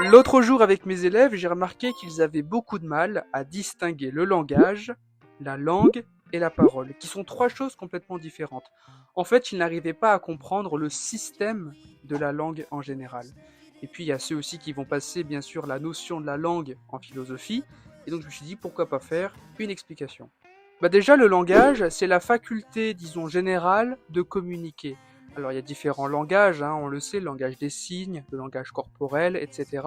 L'autre jour avec mes élèves, j'ai remarqué qu'ils avaient beaucoup de mal à distinguer le langage, la langue et la parole, qui sont trois choses complètement différentes. En fait, ils n'arrivaient pas à comprendre le système de la langue en général. Et puis, il y a ceux aussi qui vont passer, bien sûr, la notion de la langue en philosophie. Et donc, je me suis dit, pourquoi pas faire une explication. Bah déjà, le langage, c'est la faculté, disons, générale de communiquer. Alors, il y a différents langages, hein, on le sait, le langage des signes, le langage corporel, etc.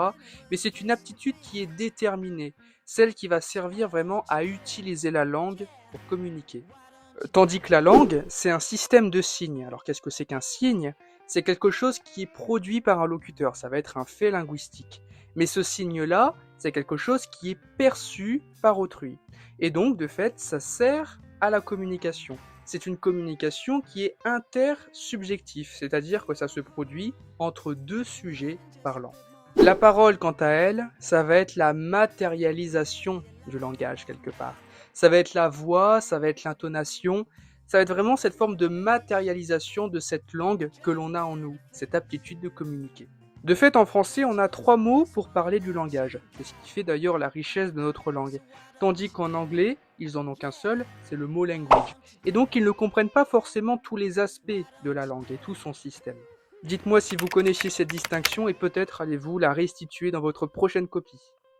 Mais c'est une aptitude qui est déterminée, celle qui va servir vraiment à utiliser la langue pour communiquer. Tandis que la langue, c'est un système de signes. Alors, qu'est-ce que c'est qu'un signe? C'est quelque chose qui est produit par un locuteur, ça va être un fait linguistique. Mais ce signe-là, c'est quelque chose qui est perçu par autrui. Et donc, de fait, ça sert à la communication. C'est une communication qui est intersubjective, c'est-à-dire que ça se produit entre deux sujets parlants. La parole, quant à elle, ça va être la matérialisation du langage quelque part. Ça va être la voix, ça va être l'intonation, ça va être vraiment cette forme de matérialisation de cette langue que l'on a en nous, cette aptitude de communiquer. De fait, en français, on a trois mots pour parler du langage. C'est ce qui fait d'ailleurs la richesse de notre langue. Tandis qu'en anglais, ils en ont qu'un seul, c'est le mot language. Et donc, ils ne comprennent pas forcément tous les aspects de la langue et tout son système. Dites-moi si vous connaissiez cette distinction et peut-être allez-vous la restituer dans votre prochaine copie.